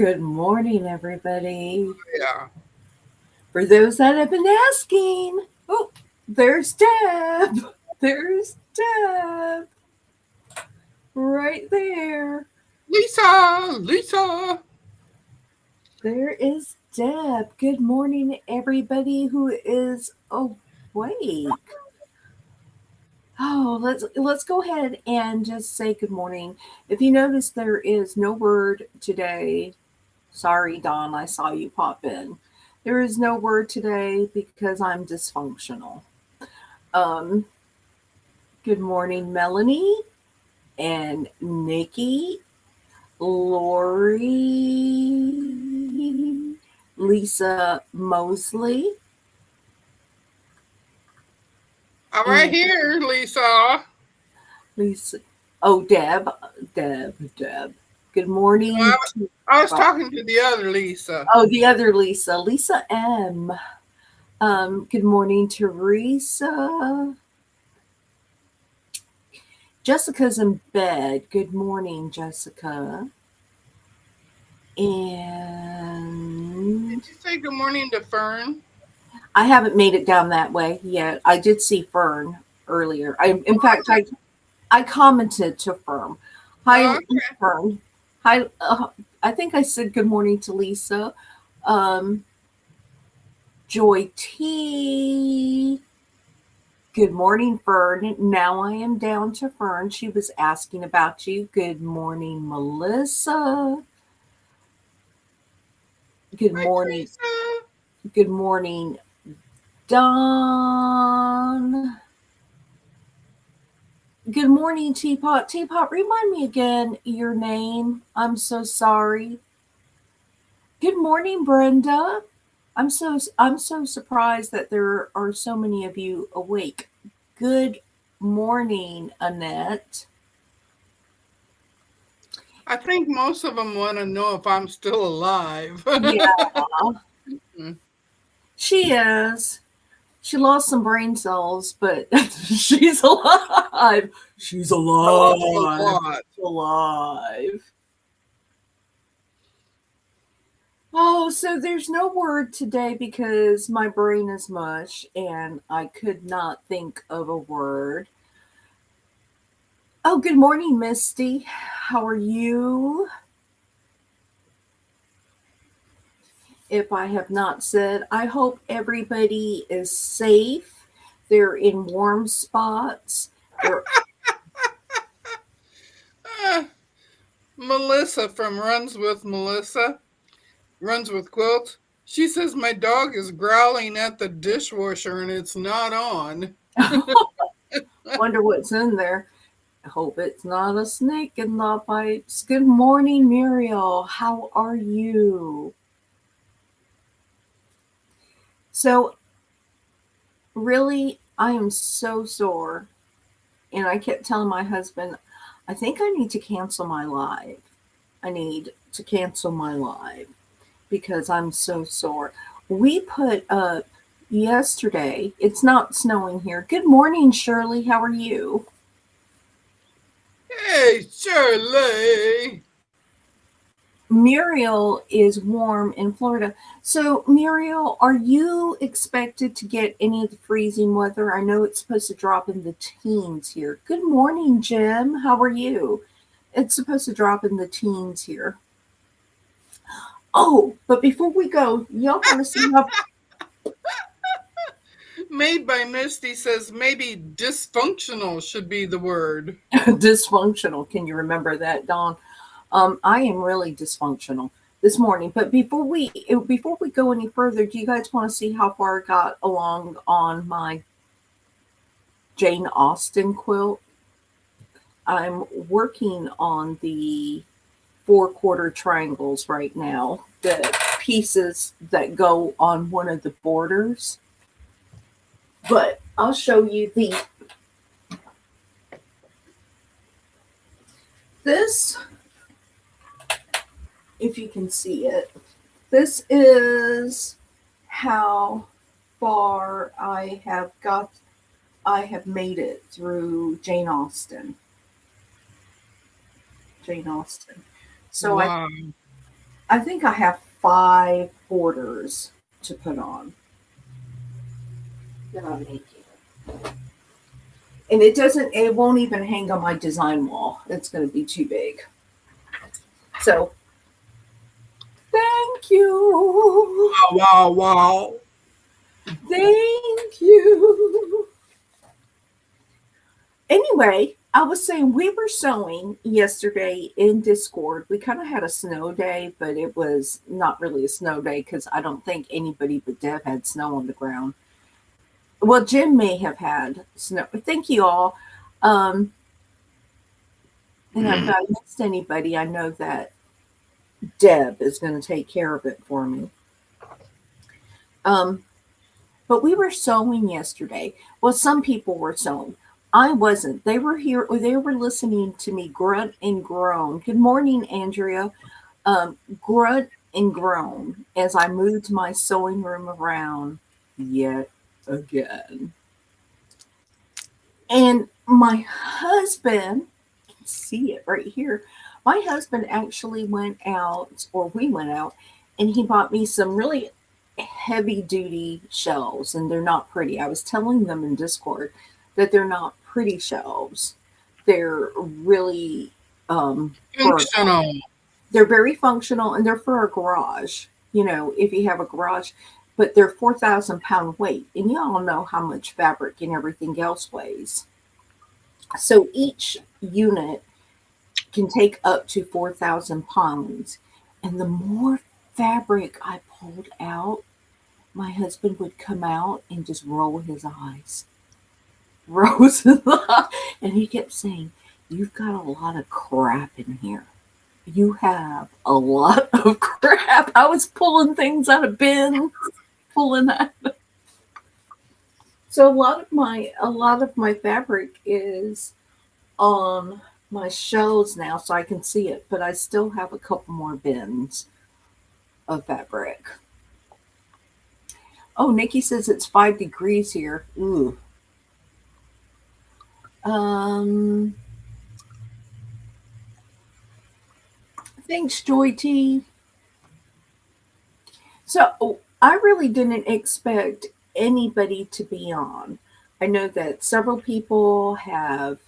Good morning, everybody. Yeah. For those that have been asking, oh, there's Deb. There's Deb right there. Lisa. There is Deb. Good morning, everybody who is awake. Oh, let's go ahead and just say good morning. If you notice, there is no word today. Sorry, Don, I saw you pop in. There is no word today because I'm dysfunctional. Um, Good morning, Melanie and Nikki, Lori, Lisa Mosley, I'm right and here, Lisa. Lisa. Oh, Deb. Good No, morning. I was talking to the other Lisa. Oh, the other Lisa, Lisa M. Good morning, Teresa. Jessica's in bed. Good morning, Jessica. And Did you say good morning to Fern? I haven't made it down that way yet. I did see Fern earlier. In fact, I commented to Fern. Hi, Okay. Fern. Hi. I think I said good morning to Lisa. Um, Joy T. Good morning, Fern. Now I am down to Fern. She was asking about you. Good morning, Melissa. Good Hi, morning. Teresa. Good morning, Don. Good morning, Teapot. Teapot, remind me again your name. I'm so sorry. Good morning, Brenda. I'm so surprised that there are so many of you awake. Good morning, Annette. I think most of them want to know if I'm still alive. Yeah, Mm. she is. She lost some brain cells, but she's alive. She's I lost a alive. lot. Alive. Oh, so there's no word today because my brain is mush and I could not think of a word. Oh, good morning, Misty. How are you? If I have not said, I hope everybody is safe. They're in warm spots. They're Uh, Melissa from Runs with Quilts. She says my dog is growling at the dishwasher and it's not on. wonder what's in there. I hope it's not a snake in the pipes. Good morning, Muriel. How are you? So, really, I am so sore. And I kept telling my husband, I think I need to cancel my live. I need to cancel my live because I'm so sore. We put up yesterday, it's not snowing here. Good morning, Shirley. How are you? Hey, Shirley. Muriel is warm in Florida. So, Muriel, are you expected to get any of the freezing weather? I know it's supposed to drop in the teens here. Good morning, Jim. How are you? It's supposed to drop in the teens here. Oh, but before we go, y'all want to see how Made by Misty says maybe dysfunctional should be the word. dysfunctional? Can you remember that, Dawn? I am really dysfunctional this morning. But before we go any further, do you guys want to see how far I got along on my Jane Austen quilt? I'm working on the four-quarter triangles right now, the pieces that go on one of the borders. But I'll show you this if you can see it. This is how far I have made it through Jane Austen. Jane Austen. So I Wow. I think I have 5 borders to put on that I'm making. And it won't even hang on my design wall. It's going to be too big. So thank you. Wow, wow. Thank you. Anyway, I was saying we were sewing yesterday in Discord. We kind of had a snow day, but it was not really a snow day because I don't think anybody but Deb had snow on the ground. Well, Jim may have had snow. Thank you all. Um, and if I missed anybody, I know that Deb is going to take care of it for me. Um, but we were sewing yesterday. Well, some people were sewing. I wasn't. They were here. They were listening to me grunt and groan. Good morning, Andrea. Grunt and groan as I moved my sewing room around yet again. And my husband, see it right here. My husband actually went out, or we went out, and he bought me some really heavy duty shelves, and they're not pretty. I was telling them in Discord that they're not pretty shelves. They're really for Functional. they're very functional, and they're for a garage. You know, if you have a garage, but they're 4,000 pound weight, and you all know how much fabric and everything else weighs. So each unit can take up to 4,000 pounds. And the more fabric I pulled out, my husband would come out and just roll his eyes. Rolls his eyes. And he kept saying, "You've got a lot of crap in here. You have a lot of crap." I was pulling things out of bins, pulling out. So a lot of my fabric is on my shelves now so I can see it, but I still have a couple more bins of fabric. Oh, Nikki says it's 5 degrees here. Ooh. Um, thanks, Joy T. So I really didn't expect anybody to be on. I know that several people have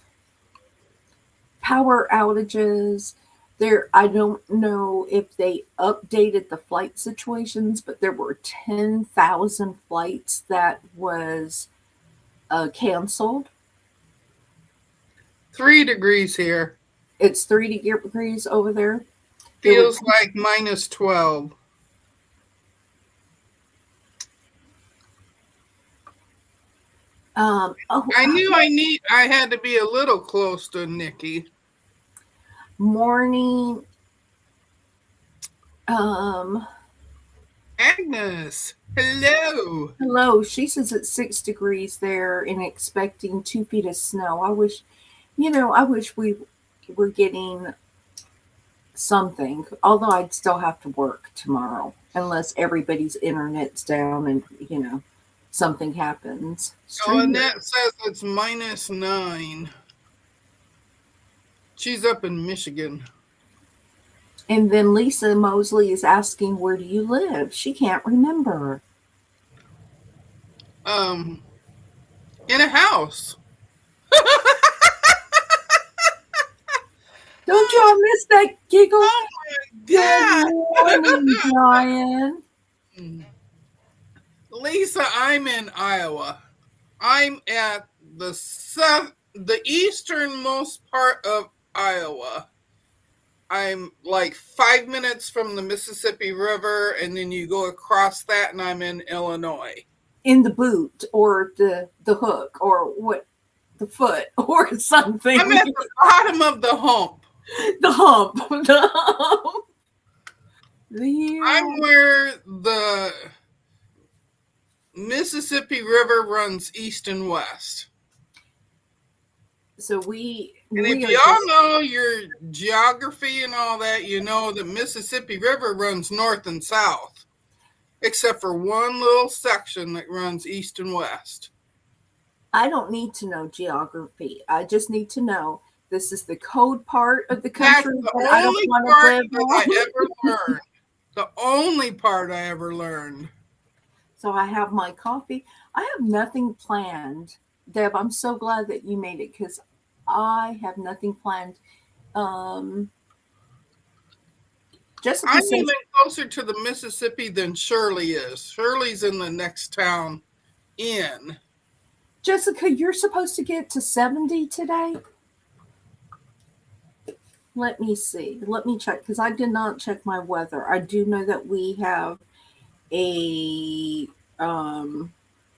power outages. There, I don't know if they updated the flight situations, but there were 10,000 flights that was canceled. 3 degrees here. It's 3 degrees over there. There were Feels like -12. oh I knew I had to be a little close to Nikki. morning. Um, Agnes, hello. hello. She says it's 6 degrees there and expecting 2 feet of snow. I wish we were getting something, although I'd still have to work tomorrow unless everybody's internet's down and, something happens. Oh, Stream Annette says it's -9. She's up in Michigan. And then Lisa Mosley is asking, where do you live? She can't remember. Um, in a house. Don't y'all miss that giggle? Oh Good my morning, Brian. God. Lisa, I'm in Iowa. I'm at the easternmost part of Iowa. I'm like 5 minutes from the Mississippi River, and then you go across that, and I'm in Illinois. In the boot or the hook or what, the foot or something. I'm at the bottom of the hump. The hump. The hump. I'm where the Mississippi River runs east and west. So we And if y'all know your geography and all that, you know the Mississippi River runs north and south, except for one little section that runs east and west. I don't need to know geography. I just need to know this is the cold part of the country That's the that I don't only want to part live that on. I ever learned. The only part I ever learned. So I have my coffee. I have nothing planned. Deb, I'm so glad that you made it because I have nothing planned. Um, Jessica I'm says, even closer to the Mississippi than Shirley is. Shirley's in the next town in. Jessica, you're supposed to get to 70 today. Let me see. Let me check because I did not check my weather. I do know that we have a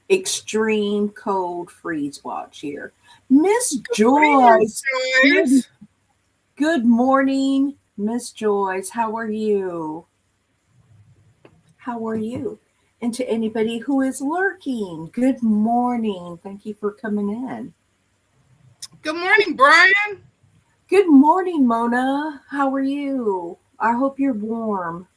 extreme cold freeze watch here. Miss Greetings, Joyce, good Joyce. good morning, Miss Joyce. How are you? How are you? And to anybody who is lurking, good morning. Thank you for coming in. Good morning, Brian. Good morning, Mona. How are you? I hope you're warm.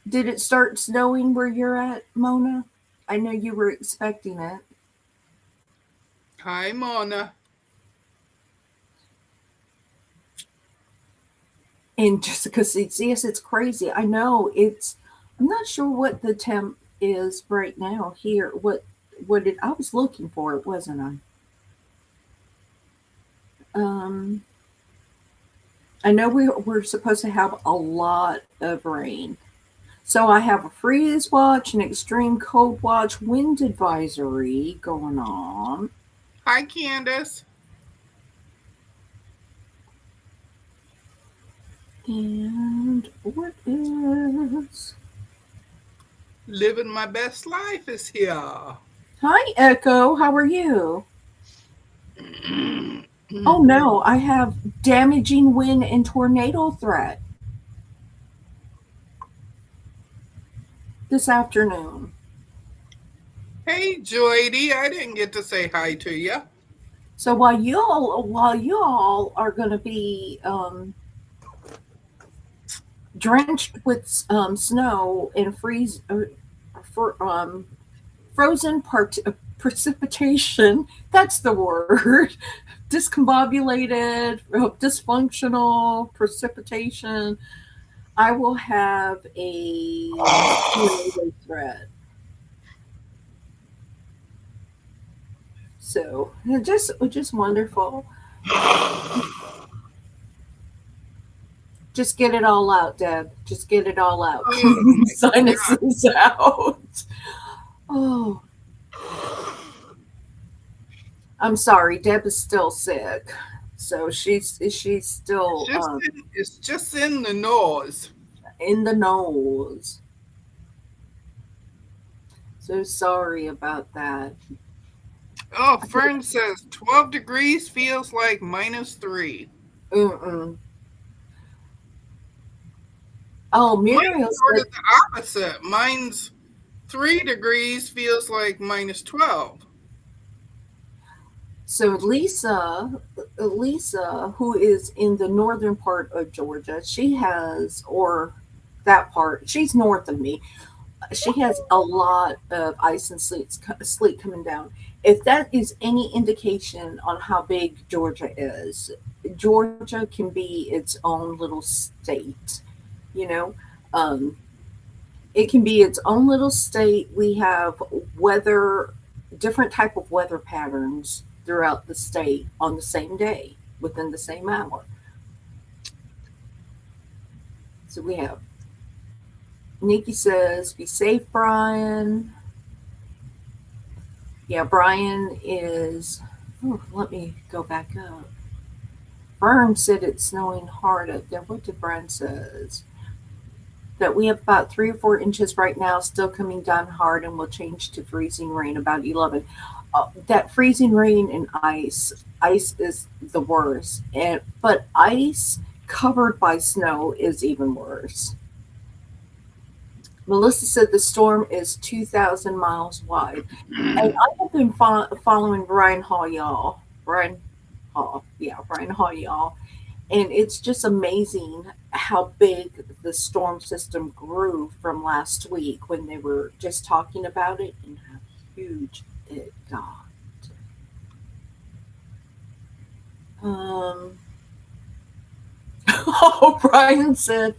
Did it start snowing where you're at, Mona? I know you were expecting it. Hi, Mona. And Jessica says, yes, it's crazy. I know it's. I'm not sure what the temp is right now here. What did I was looking for it, wasn't I? I know we're supposed to have a lot of rain. So I have a freeze watch, an extreme cold watch, wind advisory going on. Hi, Candace. And what is. Living my best life is here. Hi, Echo. How are you? Oh no, I have damaging wind and tornado threat this afternoon. Hey, Joydy. I didn't get to say hi to you. So while you all are going to be drenched with snow and for frozen precipitation, that's the word. Discombobulated, dysfunctional precipitation. I will have a tornado threat. So just wonderful. Just get it all out, Deb. Just get it all out. Oh Clean my these sinuses out. Oh, I'm sorry. Deb is still sick, so she's still it's just in the nose. in the nose. So sorry about that. Oh, I Fern says 12 degrees feels like -3. Mm-mm. Oh, Mine's Muriel sort said. of the opposite. Mine's 3 degrees feels like -12. So Lisa, who is in the northern part of Georgia, she has, or that part, she's north of me. She has a lot of ice and sleet coming down. If that is any indication on how big Georgia is, Georgia can be its own little state. You know, um, it can be its own little state. We have weather, different type of weather patterns throughout the state on the same day within the same hour. So we have Nikki says, "Be safe, Brian." Yeah, Brian is. Oh, let me go back up. Vern said it's snowing hard up there. What did Brian says? That we have about 3 or 4 inches right now, still coming down hard, and will change to freezing rain about 11. That freezing rain and ice is the worst, and but ice covered by snow is even worse. Melissa said the storm is 2,000 miles wide. And I have been following Brian Hall, y'all. Brian Hall, yeah, Brian Hall, y'all. And it's just amazing how big the storm system grew from last week when they were just talking about it and how huge it got. Um, oh, Brian said,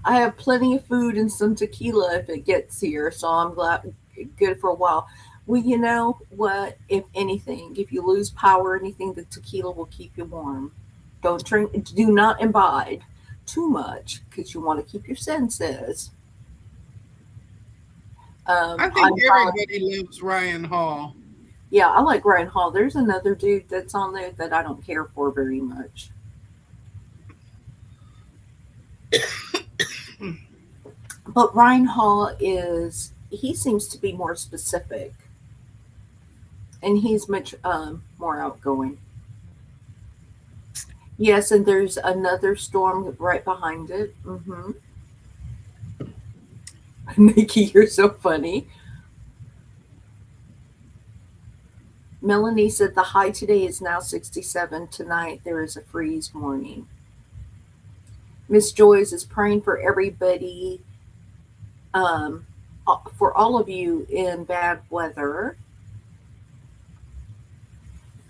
I have plenty of food and some tequila if it gets here, so I'm glad good for a while. Well, you know what? If anything, if you lose power or anything, the tequila will keep you warm. Don't drink. Do not imbibe too much because you want to keep your senses. I think I'm fine. everybody loves Ryan Hall. Yeah, I like Ryan Hall. There's another dude that's on there that I don't care for very much. But Ryan Hall is, he seems to be more specific and he's much more outgoing. Yes, and there's another storm right behind it. Nikki, you're so funny. Melanie said the high today is now 67. Tonight there is a freeze warning. Miss Joyce is praying for everybody, um, for all of you in bad weather.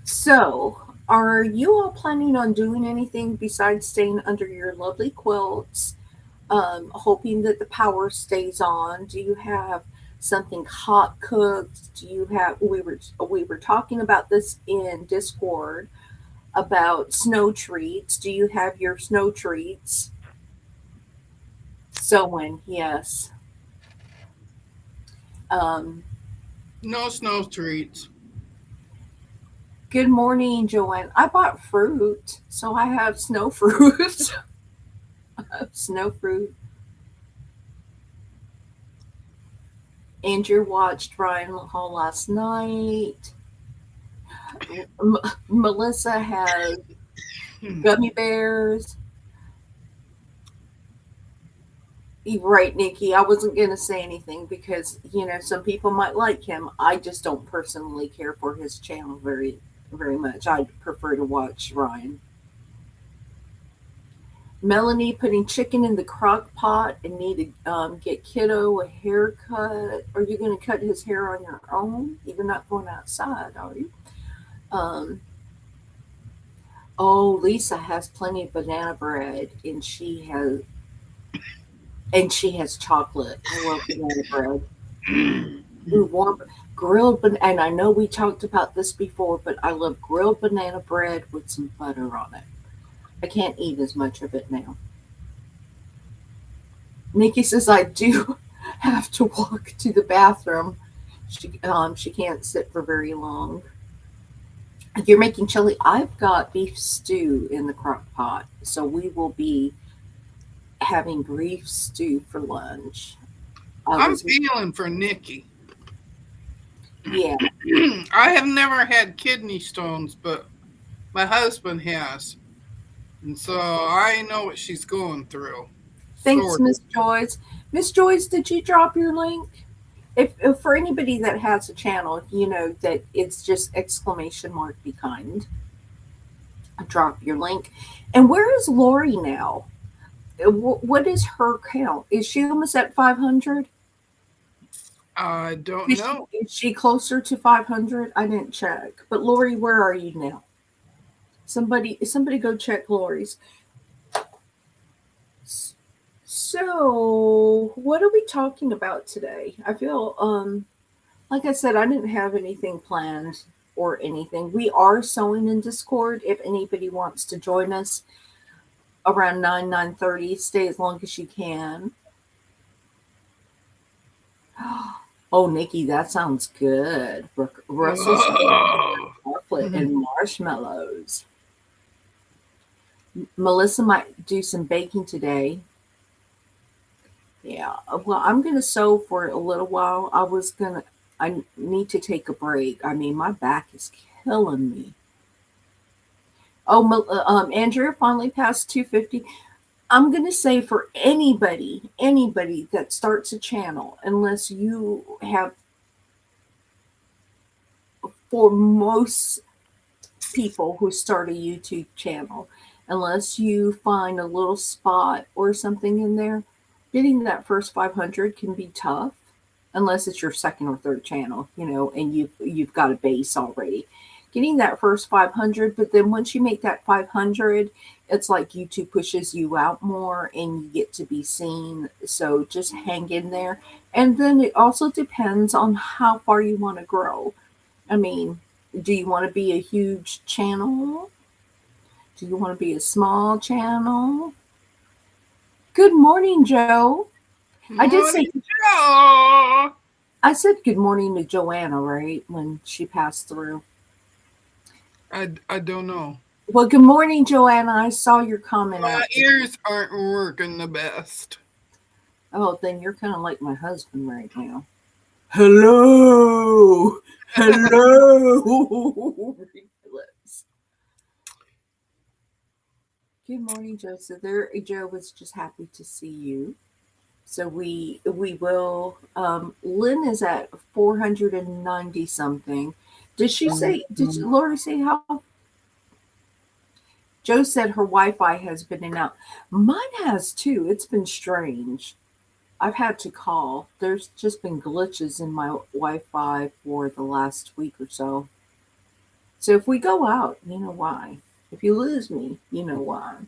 So, are you all planning on doing anything besides staying under your lovely quilts, hoping that the power stays on? Do you have something hot cooked? Do you have? We were talking about this in Discord about snow treats. Do you have your snow treats? Sewing, yes. Um, No snow treats. Good morning, Joanne. I bought fruit, so I have snow fruit. Snow fruit. Andrew watched Ryan Hall last night. M- Melissa has gummy bears. You're right, Nikki. I wasn't going to say anything because, some people might like him. I just don't personally care for his channel very, very much. I prefer to watch Ryan. Melanie putting chicken in the crock pot and need to get kiddo a haircut. Are you going to cut his hair on your own? You're not going outside, are you? Um, oh, Lisa has plenty of banana bread, and she has chocolate. I love banana bread. Ooh, warm and I know we talked about this before, but I love grilled banana bread with some butter on it. I can't eat as much of it now. Nikki says I do have to walk to the bathroom. She can't sit for very long. If you're making chili, I've got beef stew in the crock pot, so we will be having beef stew for lunch. I I'm was feeling for Nikki. Yeah, I have never had kidney stones, but my husband has. And so I know what she's going through. thanks, Sort Miss Joyce. Miss Joyce, did you drop your link? If for anybody that has a channel, you know that it's just exclamation mark be kind. Drop your link. And where is Lori now? What is her count? Is she almost at 500? I don't know. Is she closer to 500? I didn't check. But Lori, where are you now? Somebody go check Lori's. So, what are we talking about today? I feel like I said I didn't have anything planned or anything. We are sewing in Discord if anybody wants to join us around 9:30. Stay as long as you can. Oh, Nikki, that sounds good. Russell's Oh. chocolate and marshmallows. Melissa might do some baking today. Yeah. Well, I'm gonna sew for a little while. I need to take a break. I mean, my back is killing me. Oh, Andrea finally passed 250. I'm gonna say for anybody that starts a channel, unless you have, for most people who start a YouTube channel, unless you find a little spot or something in there, getting that first 500 can be tough. Unless it's your second or third channel, and you've got a base already. getting that first 500, but then once you make that 500, it's like YouTube pushes you out more and you get to be seen. So just hang in there. And then it also depends on how far you want to grow. I mean, do you want to be a huge channel? Do you want to be a small channel? Good morning, Joe. I did say Morning, Joe. I said good morning to Joanna, right? When she passed through. I don't know. Well, good morning, Joanna. I saw your comment My after. ears aren't working the best. Oh, then you're kind of like my husband right now. Hello. Hello. Ridiculous. Good morning, Joe. So there, Joe was just happy to see you. So we will. Lynn is at 490 something. Did she say? Did Lori say how? Joe said her Wi-Fi has been in and out. Mine has too. It's been strange. I've had to call. There's just been glitches in my Wi-Fi for the last week or so. So if we go out, you know why. If you lose me, you know why.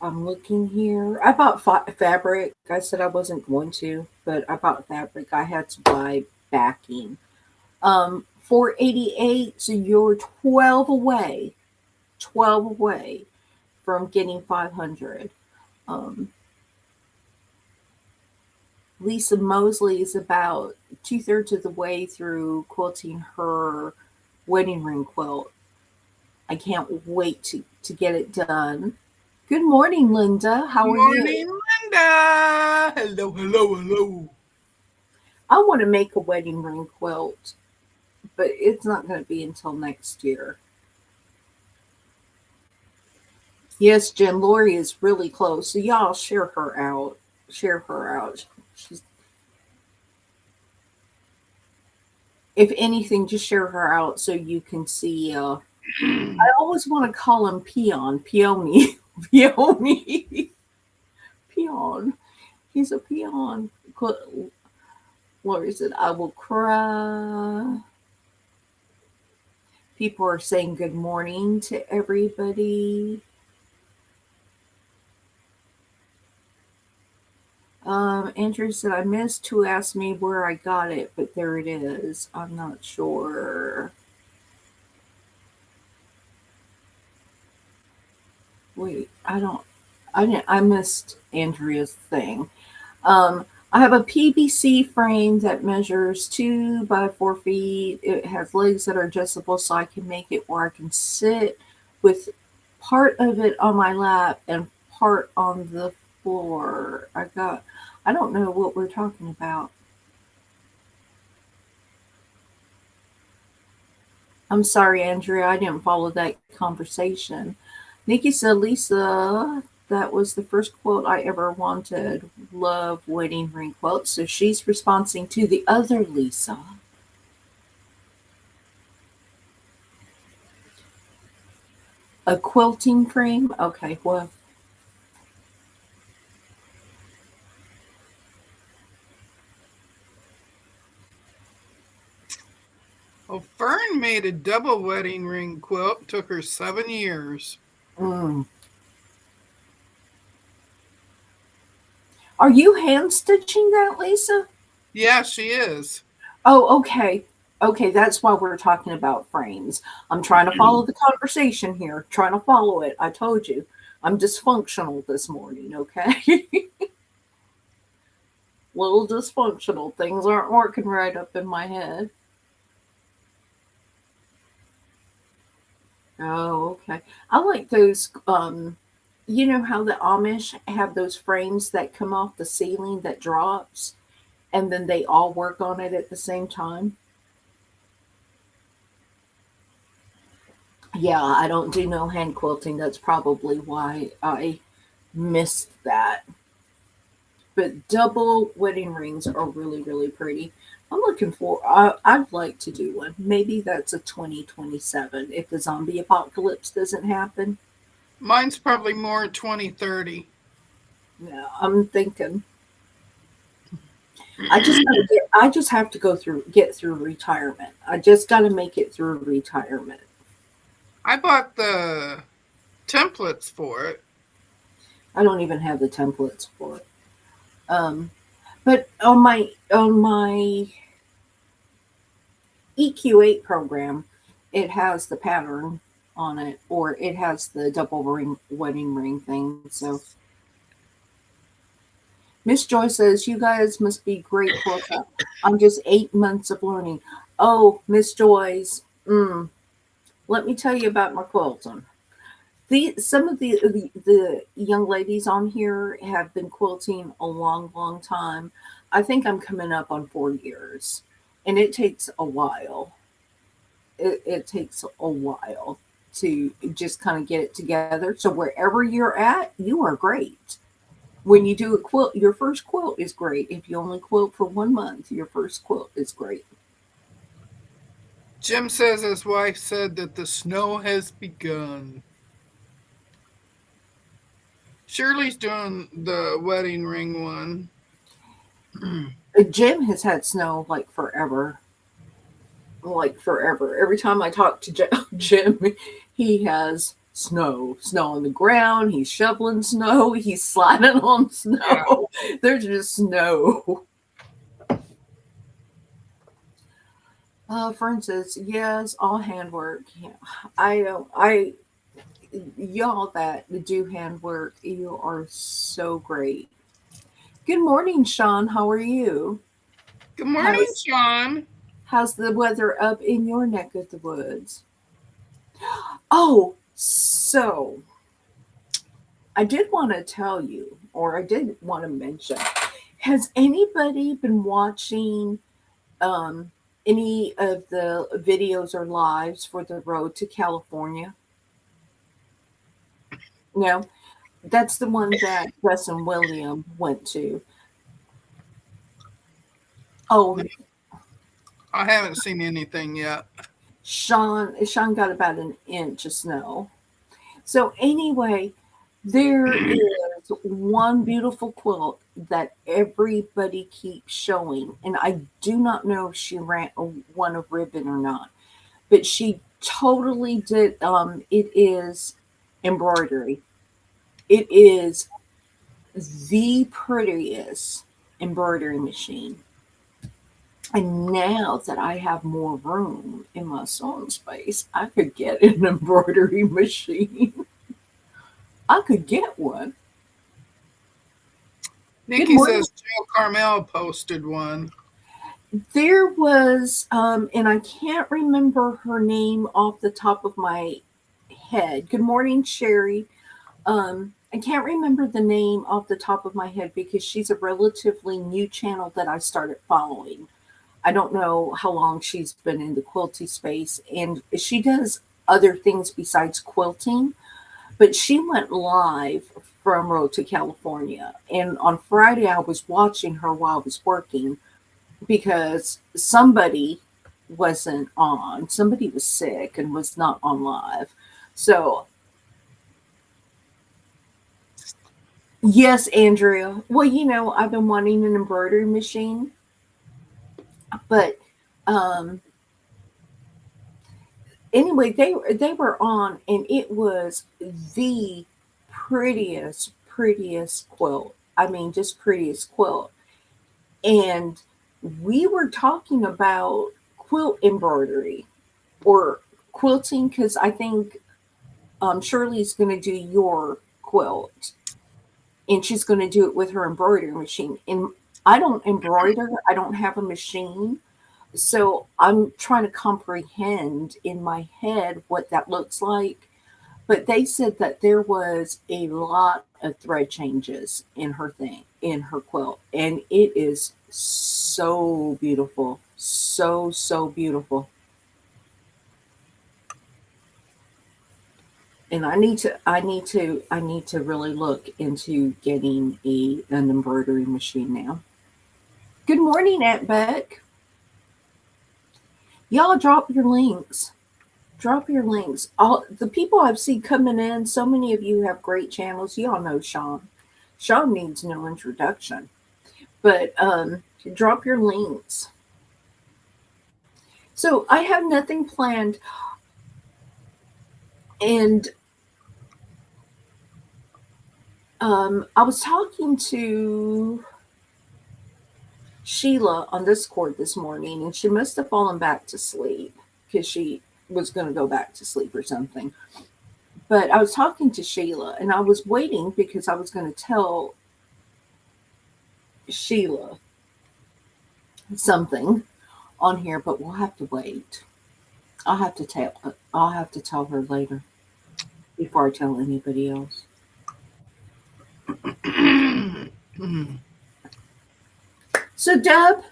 I'm looking here. I bought fabric. I said I wasn't going to, but I bought fabric. I had to buy backing. 488. So you're 12 away. 12 away from getting 500. Um, Lisa Mosley is about 2/3 of the way through quilting her wedding ring quilt. I can't wait to get it done. Good morning, Linda. How are you? Morning, Linda. Hello, hello, hello. I want to make a wedding ring quilt, but it's not going to be until next year. Yes, Jen, Lori is really close. So y'all share her out. Share her out. She's, if anything, just share her out so you can see. I always want to call him Peon, Peony, Peony, Peon. He's a peon. Lori said, "I will cry." People are saying good morning to everybody. Andrew said, I missed who asked me where I got it, but there it is. I'm not sure. Wait, I missed Andrea's thing. Um, I have a PVC frame that measures 2 by 4 feet. It has legs that are adjustable so I can make it where I can sit with part of it on my lap and part on the floor. I don't know what we're talking about. I'm sorry, Andrea, I didn't follow that conversation. Nikki said, Lisa, that was the first quote I ever wanted. Love wedding ring quotes. So she's responding to the other Lisa. A quilting frame? Okay, well, Well, Fern made a double wedding ring quilt. Took her 7 years. mm. Are you hand stitching that, Lisa? Yeah, she is. Oh, okay. Okay, that's why we're talking about frames. I'm trying to follow the conversation here, trying to follow it. I told you. I'm dysfunctional this morning, okay? Little dysfunctional. Things aren't working right up in my head. Oh, okay. I like those. You know how the Amish have those frames that come off the ceiling that drops, and then they all work on it at the same time. Yeah, I don't do no hand quilting. That's probably why I missed that. But double wedding rings are really, really pretty. I'm looking for. I'd like to do one. Maybe that's a 2027 if the zombie apocalypse doesn't happen. Mine's probably more 2030. No, I'm thinking I just have to get through retirement. I just got to make it through retirement. I bought the templates for it. I don't even have the templates for it. Um, but on my EQ8 program, it has the pattern on it, or it has the double ring wedding ring thing. So Miss Joy says you guys must be great quilter. I'm just 8 months of learning. Oh, Miss Joy's. Let me tell you about my quilting. Some of the young ladies on here have been quilting a long, long time. I think I'm coming up on 4 years, and it takes a while. It takes a while to just kind of get it together. So wherever you're at, you are great. When you do a quilt, your first quilt is great. If you only quilt for 1 month, your first quilt is great. Jim says his wife said that the snow has begun. Shirley's doing the wedding ring one. Jim has had snow like forever, like forever. Every time I talk to Jim, he has snow on the ground. He's shoveling snow. He's sliding on Yeah. snow. There's just snow. Francis, yes, all handwork. Yeah, I don't. Y'all that do handwork, you are so great. Good morning, Sean. How are you? Good morning, How's Sean. how's the weather up in your neck of the woods? Oh, so I did want to tell you, or I did want to mention, has anybody been watching um, any of the videos or lives for the road to California? No, that's the one that Wes and William went to. Oh, I haven't seen anything yet. Sean got about an inch of snow. So anyway, there is one beautiful quilt that everybody keeps showing, and I do not know if she ran won a ribbon or not, but she totally did. It is embroidery. It is the prettiest embroidery machine. And now that I have more room in my sewing space, I could get an embroidery machine. I could get one. Good Nikki morning. says Joe Carmel posted one. There was, and I can't remember her name off the top of my head. Good morning, Sherry. I can't remember the name off the top of my head because she's a relatively new channel that I started following. I don't know how long she's been in the quilty space, and she does other things besides quilting, but she went live from Road to California. And on Friday, I was watching her while I was working because somebody wasn't on. Somebody was sick and was not on live. So, yes, Andrea. Well, I've been wanting an embroidery machine, but um, anyway, they were on, and it was the prettiest quilt. I mean, just prettiest quilt. And we were talking about quilt embroidery or quilting because I think Shirley's going to do your quilt, and she's going to do it with her embroidery machine. And I don't embroider, I don't have a machine. So I'm trying to comprehend in my head what that looks like. But they said that there was a lot of thread changes in her quilt, and it is so beautiful, so beautiful. And I need to really look into getting an embroidery machine now. Good morning, Aunt Beck. Y'all drop your links. Drop your links. All the people I've seen coming in, so many of you have great channels. Y'all know Sean. Sean needs no introduction. But Drop your links. So I have nothing planned, and I was talking to Sheila on Discord this morning, and she must have fallen back to sleep because she was going to go back to sleep or something. But I was talking to Sheila, and I was waiting because I was going to tell Sheila something on here, but we'll have to wait. I'll have to tell. I'll have to tell her later before I tell anybody else. So, Deb,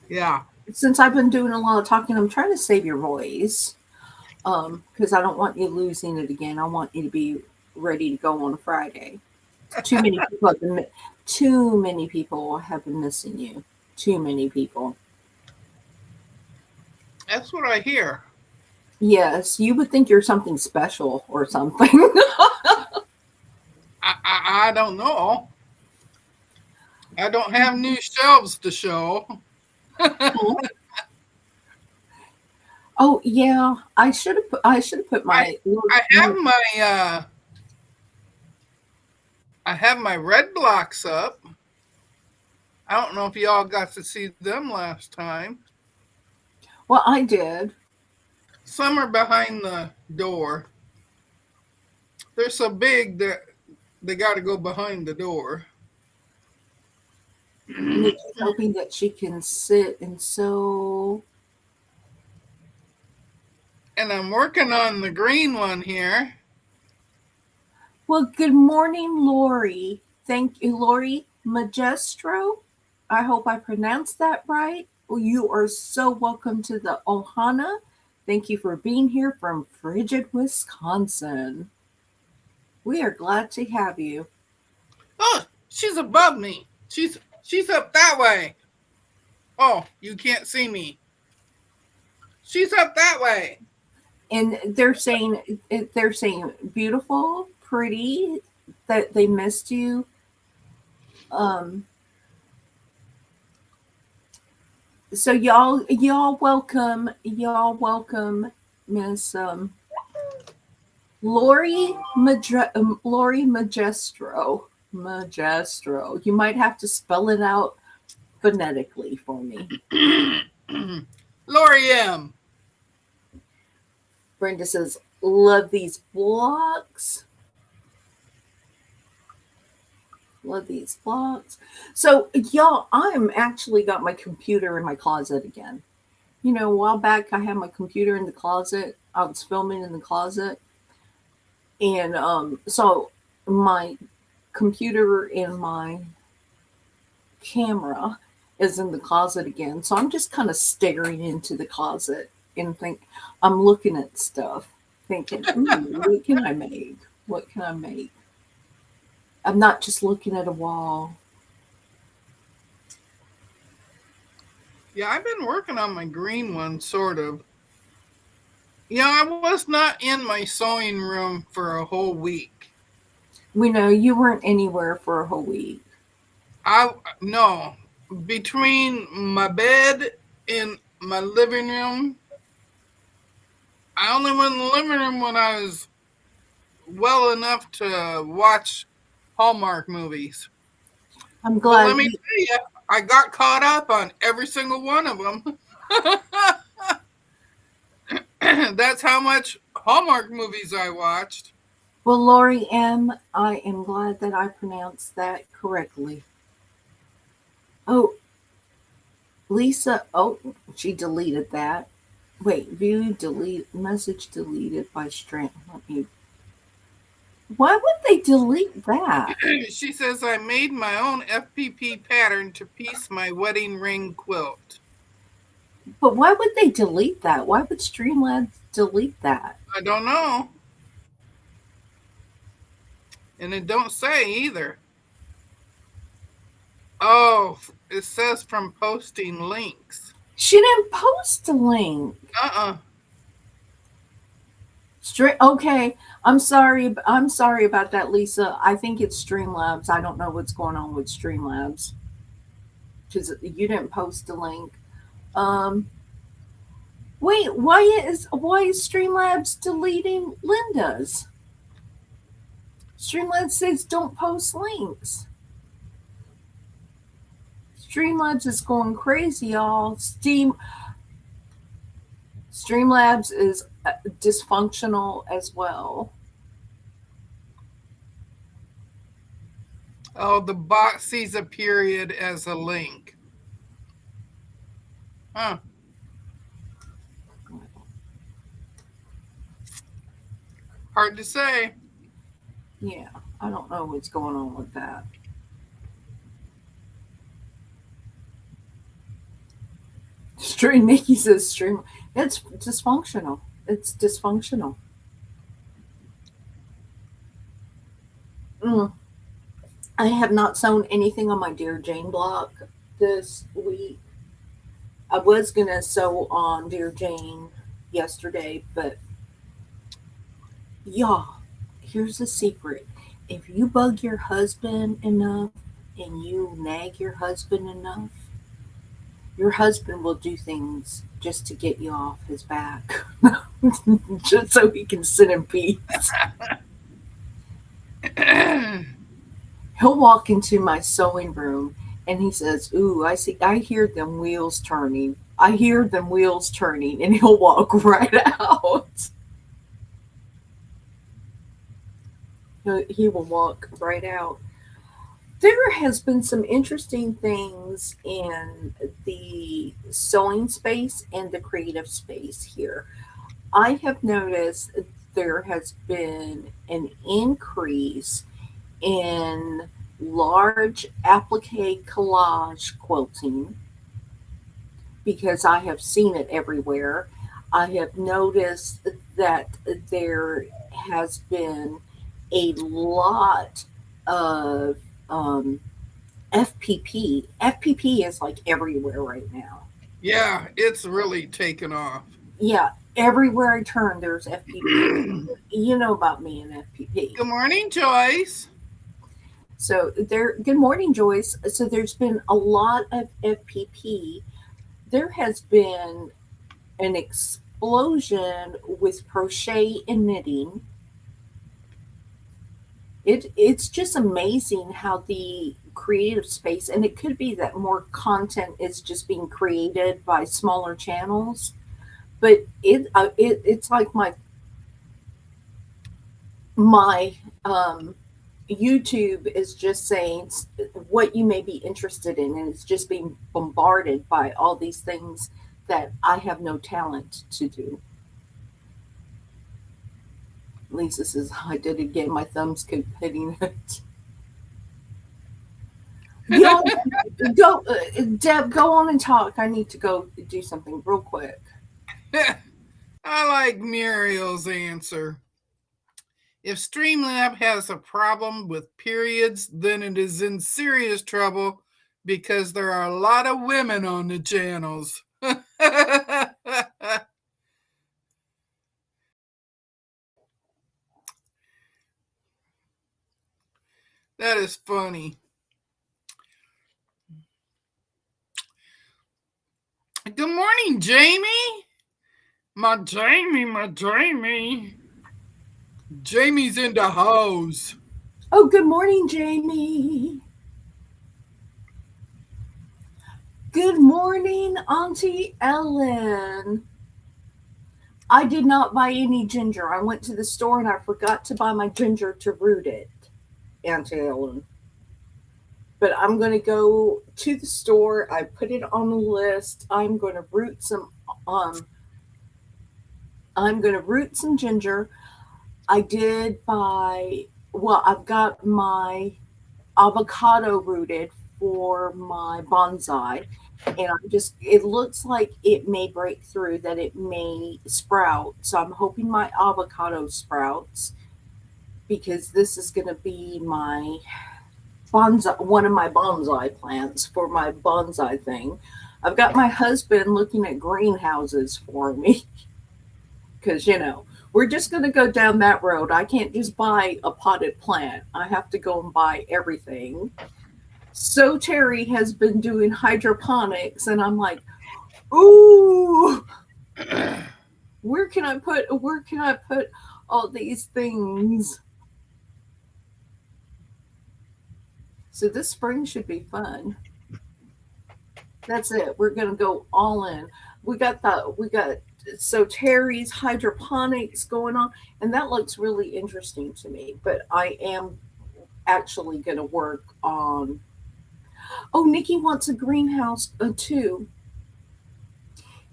Yeah. since I've been doing a lot of talking, I'm trying to save your voice because I don't want you losing it again. I want you to be ready to go on Friday. Too many people have been too many people have been missing you. Too many people. That's what I hear. Yes, you would think you're something special or something. I don't know. I don't have new shelves to show. Oh yeah, I should have put I my I have my red blocks up. I don't know if y'all got to see them last time. well I did. Some are behind the door. They're so big that they got to go behind the door. Nikki's hoping that she can sit and sew. And I'm working on the green one here. Well, good morning, Lori. Thank you, Lori Magestro. I hope I pronounced that right. Well, you are so welcome to the Ohana. Thank you for being here from frigid Wisconsin. We are glad to have you. Oh, she's above me. She's up that way. Oh, you can't see me. She's up that way. And they're saying beautiful, pretty, that they missed you. Um, so y'all welcome Miss Lori Magestro. You might have to spell it out phonetically for me. Lori M. Brenda says, "Love these blocks. Love these blocks." So y'all, I'm actually got my computer in my closet again. You know, a while back I had my computer in the closet. I was filming in the closet, and so my computer and my camera is in the closet again. So I'm just kind of staring into the closet and I'm looking at stuff, thinking, what can I make? What can I make? I'm not just looking at a wall. Yeah, I've been working on my green one, sort of. Yeah, I was not in my sewing room for a whole week. We know you weren't anywhere for a whole week. I no between my bed and my living room. I only went in the living room when I was well enough to watch Hallmark movies. I'm But let glad me you, tell you, I got caught up on every single one of them. That's how much Hallmark movies I watched. well, Lori M., I am glad that I pronounced that correctly. Oh, Lisa, oh, she deleted that. Wait, view, delete, message deleted by strength. Let me, why would they delete that? She says I made my own FPP pattern to piece my wedding ring quilt. But why would they delete that? Why would Streamlabs delete that? I don't know. And it don't say either. Oh, it says from posting links. She didn't post a link. Uh-uh. Okay, I'm sorry. I'm sorry about that, Lisa. I think it's Streamlabs. I don't know what's going on with Streamlabs. because you didn't post a link. Um, Wait, why is Streamlabs deleting Linda's? Streamlabs says don't post links. Streamlabs is going crazy, y'all. Streamlabs is dysfunctional as well. Oh, the bot sees a period as a link. Huh. Hard to say. Yeah, I don't know what's going on with that. Stream Nikki says stream. It's dysfunctional. It's dysfunctional. Mm. I have not sewn anything on my Dear Jane block this week. I was gonna sew on Dear Jane yesterday, but y'all, here's a secret. If you bug your husband enough and you nag your husband enough, your husband will do things just to get you off his back. Just so he can sit in peace. He'll walk into my sewing room and he says, "Ooh, I hear them wheels turning. I hear them wheels turning," and he'll walk right out. He will walk right out. There has been some interesting things in the sewing space and the creative space here. I have noticed there has been an increase in large applique collage quilting because I have seen it everywhere. I have noticed that there has been a lot of um, FPP. FPP is like everywhere right now. Yeah, it's really taken off. Yeah, everywhere I turn, there's FPP. Good You know about me and FPP. morning, Joyce. So there. Good morning, Joyce. So there's been a lot of FPP. There has been an explosion with crochet and knitting. It's just amazing how the creative space, and it could be that more content is just being created by smaller channels, but it's like my YouTube is just saying what you may be interested in, and it's just being bombarded by all these things that I have no talent to do. Lisa says, "I did it again. My thumbs keep hitting it." Y'all go, Deb. Go on and talk. I need to go do something real quick. I like Muriel's answer. If Streamlab has a problem with periods, then it is in serious trouble because there are a lot of women on the channels. That is funny. Good morning, Jamie. My Jamie, my Jamie. Jamie's in the house. Oh, good morning, Jamie. Good morning, Auntie Ellen. I did not buy any ginger. I went to the store and I forgot to buy my ginger to root it, Auntie Ellen. But I'm going to go to the store. I put it on the list. Um I'm going to root some ginger. I did buy, well, I've got my avocado rooted for my bonsai, and it looks like it may break through, that it may sprout. So I'm hoping my avocado sprouts, because this is going to be my bonsai, one of my bonsai plants for my bonsai thing. I've got my husband looking at greenhouses for me because, we're just going to go down that road. I can't just buy a potted plant. I have to go and buy everything. So Terry has been doing hydroponics, and I'm like, ooh, where can I put all these things? So this spring should be fun. That's it. We're gonna go all in. We got so Terry's hydroponics going on, and that looks really interesting to me. But I am actually gonna work on. Oh, Nikki wants a greenhouse too.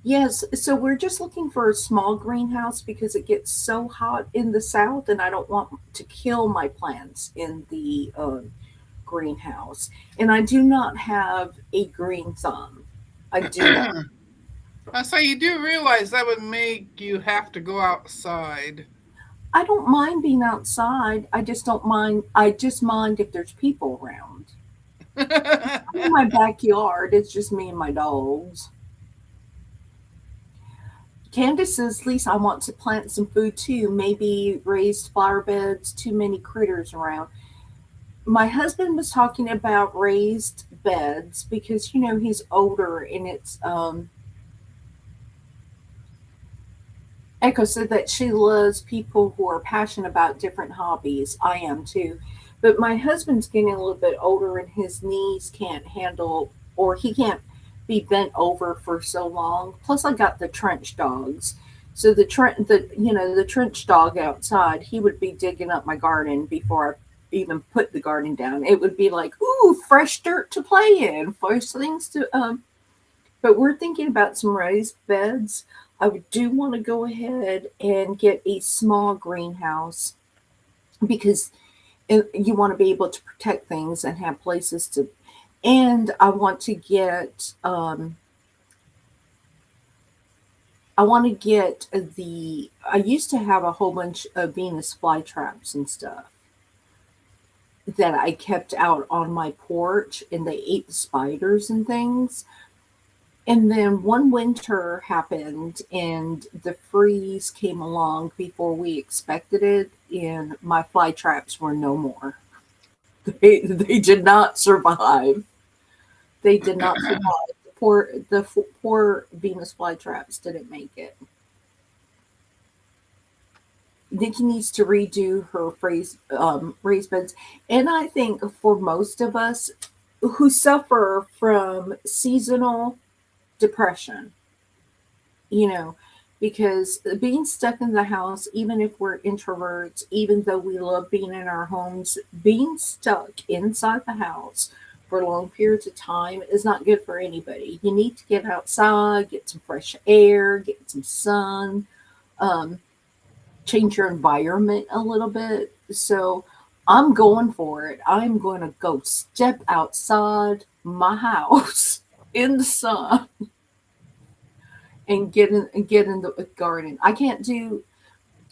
Yes, so we're just looking for a small greenhouse because it gets so hot in the south, and I don't want to kill my plants in the greenhouse. And I do not have a green thumb. I do not. So you do realize that would make you have to go outside. I don't mind being outside. I just don't mind. I just mind if there's people around. I'm in my backyard. It's just me and my dogs. Candace says, Lisa, I want to plant some food too. Maybe raised flower beds, too many critters around. My husband was talking about raised beds because, he's older and it's, Echo said that she loves people who are passionate about different hobbies. I am too. But my husband's getting a little bit older and his knees can't handle, or he can't be bent over for so long. Plus, I got the trench dogs. So the trench dog outside, he would be digging up my garden before I even put the garden down. It would be like, ooh, fresh dirt to play in, fresh things to but we're thinking about some raised beds. I do want to go ahead and get a small greenhouse because you want to be able to protect things and have places to. And I want to get the. I used to have a whole bunch of Venus flytraps and stuff that I kept out on my porch, and they ate the spiders and things. And then one winter happened and the freeze came along before we expected it, and my fly traps were no more. They did not survive. They did not survive. The poor Venus flytraps didn't make it. Nikki needs to redo her raised beds. And I think for most of us who suffer from seasonal depression, you know, because being stuck in the house, even if we're introverts, even though we love being in our homes, being stuck inside the house for long periods of time is not good for anybody. You need to get outside, get some fresh air, get some sun, um, change your environment a little bit. So I'm going for it. I'm going to go step outside my house in the sun and get in the garden. I can't do.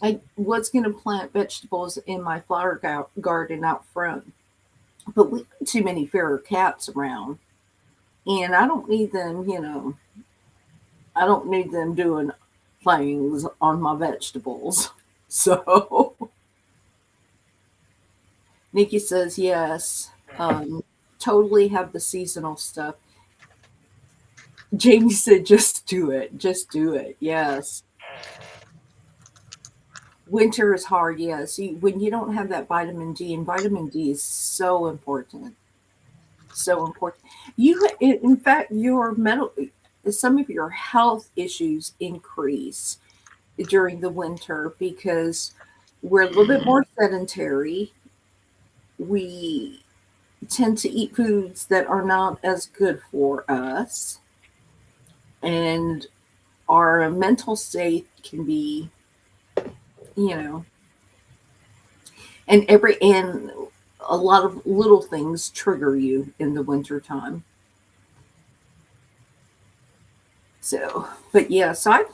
I was gonna plant vegetables in my flower garden out front, but we got too many feral cats around, and I don't need them. I don't need them doing things on my vegetables. So Nikki says yes. Totally have the seasonal stuff. Jamie said, just do it. Just do it. Yes. Winter is hard, yes. When you don't have that vitamin D, and vitamin D is so important, so important. In fact, some of your health issues increase during the winter because we're a little bit more sedentary. We tend to eat foods that are not as good for us, and our mental state can be, you know, and a lot of little things trigger you in the wintertime. So, but yeah, so I'm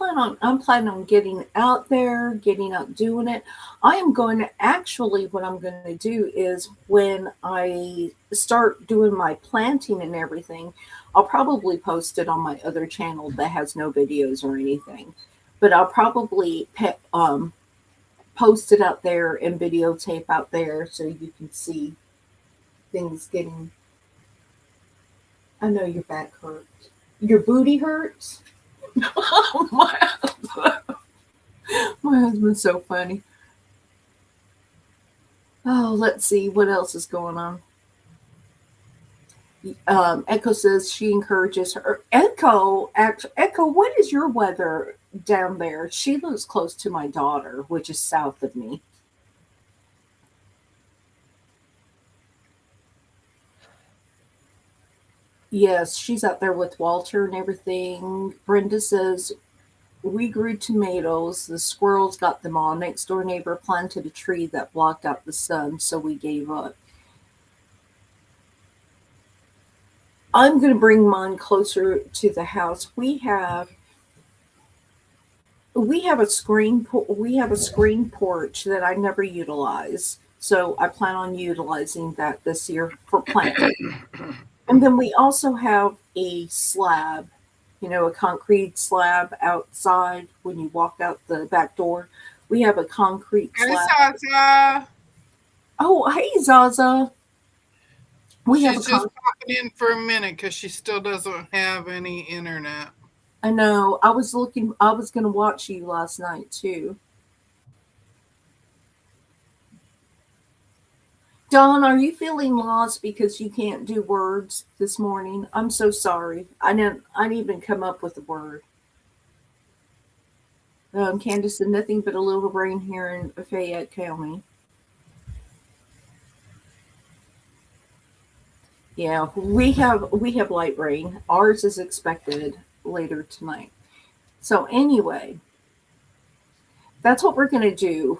planning on getting out there, getting out doing it. I am going to actually what I'm going to do is when I start doing my planting and everything, I'll probably post it on my other channel that has no videos or anything. But I'll probably post it out there and videotape out there so you can see things getting I know your back hurts. Your booty hurts? my, my husband's so funny. Oh, let's see what else is going on. Echo says she encourages her. Echo, what is your weather down there? She lives close to my daughter, which is south of me. Yes, she's out there with Walter and everything. Brenda says we grew tomatoes. The squirrels got them all. Next door neighbor planted a tree that blocked out the sun, so we gave up. I'm going to bring mine closer to the house. We have a screen porch that I never utilize. So I plan on utilizing that this year for planting. And then we also have a slab, a concrete slab outside when you walk out the back door. We have a concrete Hi, slab. Sasa. Oh, hey Zaza. We have a She's just con popping in for a minute because she still doesn't have any internet. I know. I was gonna watch you last night too. Don, are you feeling lost because you can't do words this morning? I'm so sorry. I didn't even come up with a word. Candace said nothing but a little rain here in Fayette County. Yeah, we have light rain. Ours is expected later tonight. So anyway, that's what we're gonna do.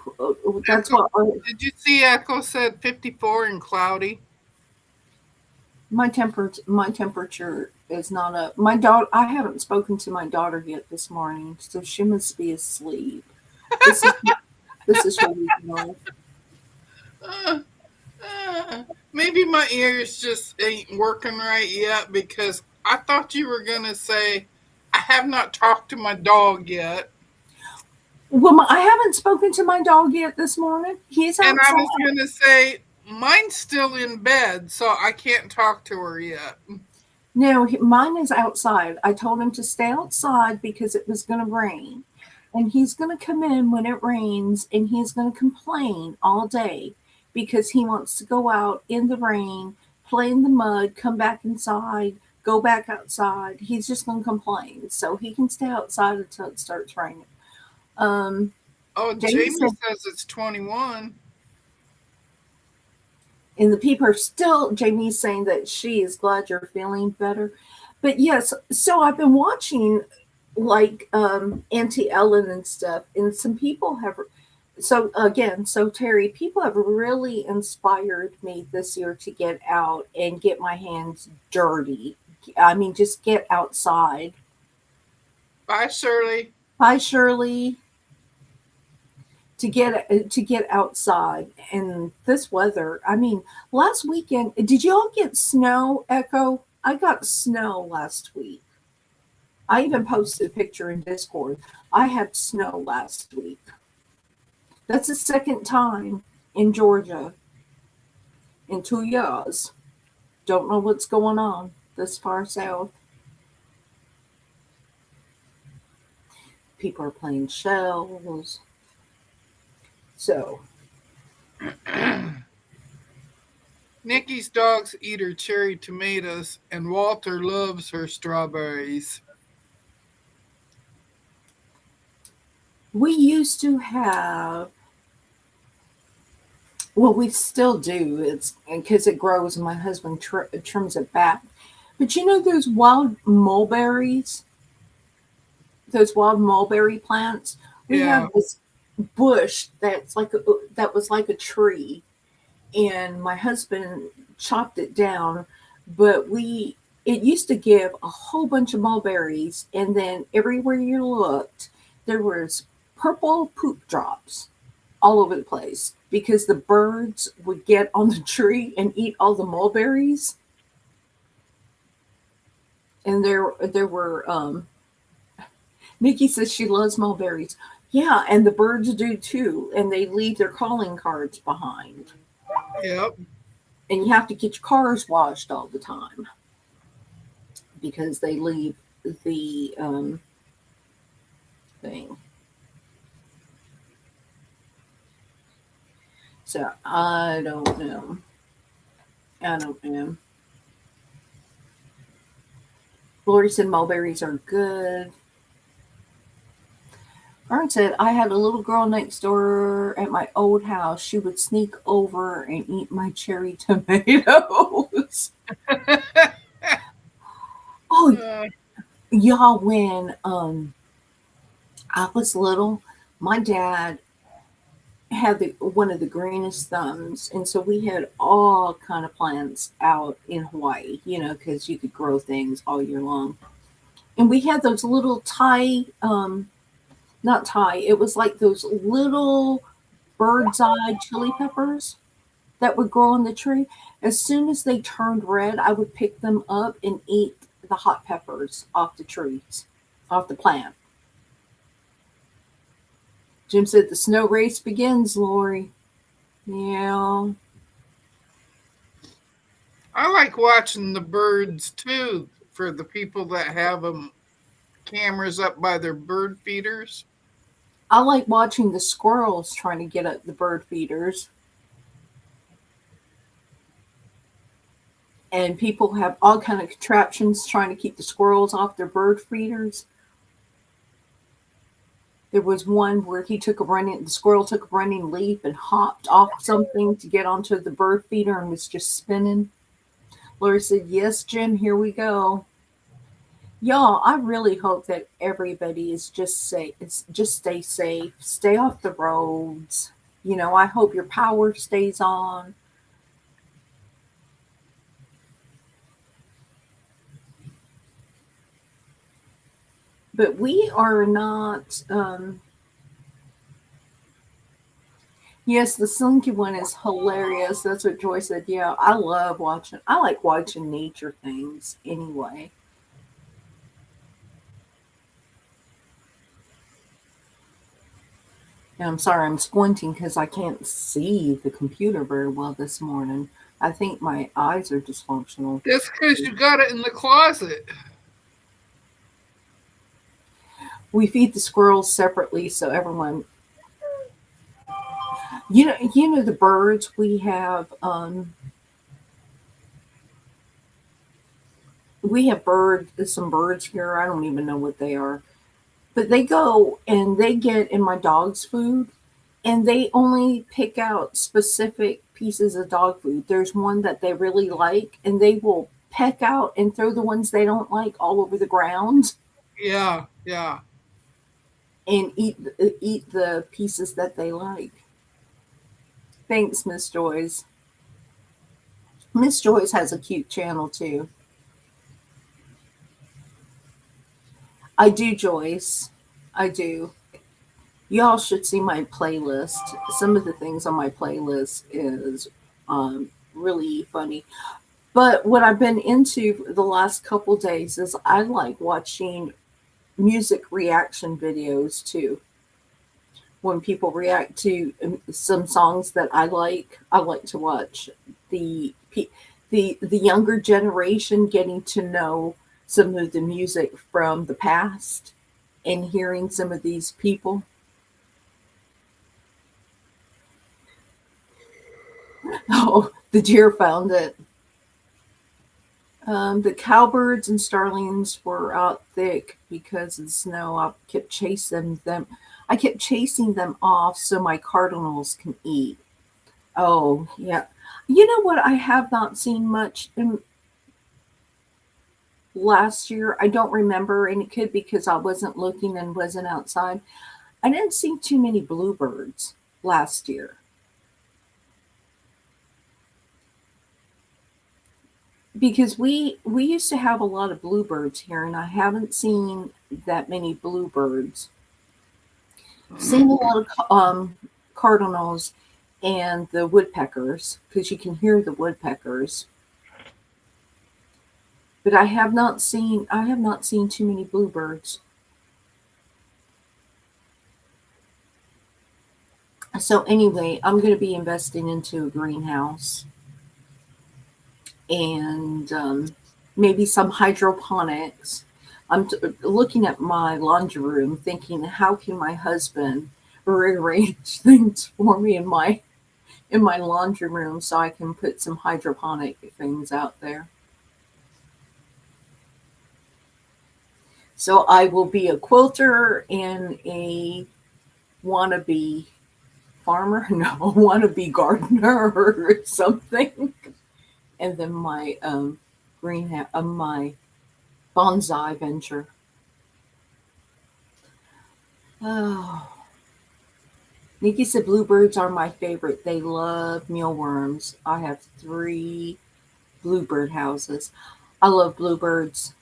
That's Echo, what our, did you see Echo said 54 and cloudy? my temperature is not up. My daughter. I haven't spoken to my daughter yet this morning, so she must be asleep. This is this is her weekend. Uh, Maybe my ears just ain't working right yet because I thought you were going to say, I have not talked to my dog yet. Well, I haven't spoken to my dog yet this morning. He's And I outside. was going to say, mine's still in bed, so I can't talk to her yet. No, mine is outside. I told him to stay outside because it was going to rain. And he's going to come in when it rains and he's going to complain all day because he wants to go out in the rain, play in the mud, come back inside, go back outside. He's just going to complain. So he can stay outside until it starts raining. Um, Oh, Jamie Jamie said, says it's 21. and the people are still, Jamie's saying that she is glad you're feeling better. But yes, so I've been watching like Auntie Ellen and stuff, and some people have. So Terry, people have really inspired me this year to get out and get my hands dirty. I mean, just get outside. Bye, Shirley. Hi, Shirley. To get outside and this weather. I mean, last weekend, did y'all get snow? Echo, I got snow last week. I even posted a picture in Discord. I had snow last week. That's the second time in Georgia in 2 years. Don't know what's going on this far south. People are playing shells. So, Nikki's dogs eat her cherry tomatoes, and Walter loves her strawberries. we used to have, well, we still do. It's because it grows and my husband trims it back. But you know those wild mulberries, those wild mulberry plants? We Yeah. have this bush that was like a tree, and my husband chopped it down, but we it used to give a whole bunch of mulberries, and then everywhere you looked there was purple poop drops all over the place because the birds would get on the tree and eat all the mulberries. And there were Nikki says she loves mulberries. Yeah, and the birds do too, and they leave their calling cards behind. Yep. And you have to get your cars washed all the time. because they leave the thing. So I don't know. I don't know. Lori said mulberries are good. Ern said, I had a little girl next door at my old house. She would sneak over and eat my cherry tomatoes. Oh, Uh, y'all, when I was little, my dad had one of the greenest thumbs, and so we had all kind of plants out in Hawaii, because you could grow things all year long. And we had those little not Thai, it was like those little bird's eye chili peppers that would grow on the tree. As soon as they turned red, I would pick them up and eat the hot peppers off the trees, off the plant. Jim said the snow race begins, Lori. Yeah. I like watching the birds too. For the people that have them cameras up by their bird feeders. I like watching the squirrels trying to get at the bird feeders. And people have all kind of contraptions trying to keep the squirrels off their bird feeders. There was one where the squirrel took a running leap and hopped off something to get onto the bird feeder and was just spinning. Lori said, yes, Jim, here we go. Y'all, I really hope that everybody is just safe. Just stay safe. Stay off the roads. I hope your power stays on. But we are not. Yes, the Slinky one is hilarious. That's what Joy said. Yeah, I love watching. I like watching nature things anyway. And I'm sorry, I'm squinting because I can't see the computer very well this morning. I think my eyes are dysfunctional. That's because you got it in the closet. We feed the squirrels separately, so everyone. The birds we have. We have some birds here. I don't even know what they are, but they go and they get in my dog's food, and they only pick out specific pieces of dog food. There's one that they really like, and they will peck out and throw the ones they don't like all over the ground Yeah, yeah. and eat the pieces that they like. Thanks, Miss Joyce. Miss Joyce has a cute channel too. I do, Joyce. I do. Y'all should see my playlist. Some of the things on my playlist is really funny. But what I've been into the last couple days is I like watching music reaction videos too. When people react to some songs that I like to watch the the younger generation getting to know some of the music from the past and hearing some of these people. Oh, the deer found it. The cowbirds and starlings were out thick because of the snow. I kept chasing them off so my cardinals can eat. Oh, yeah. You know what? I have not seen much in last year. I don't remember, and it could be because I wasn't looking and wasn't outside. I didn't see too many bluebirds last year because we used to have a lot of bluebirds here, and I haven't seen that many bluebirds. Seen a lot of cardinals and the woodpeckers because you can hear the woodpeckers. But I have not seen too many bluebirds. So anyway, I'm going to be investing into a greenhouse, and maybe some hydroponics. Looking at my laundry room, thinking, how can my husband rearrange things for me in my laundry room so I can put some hydroponic things out there. So I will be a quilter and a wannabe farmer, no, wannabe gardener or something. And then my greenhouse, my bonsai venture. Oh, Nikki said bluebirds are my favorite. They love mealworms. I have 3 bluebird houses. I love bluebirds.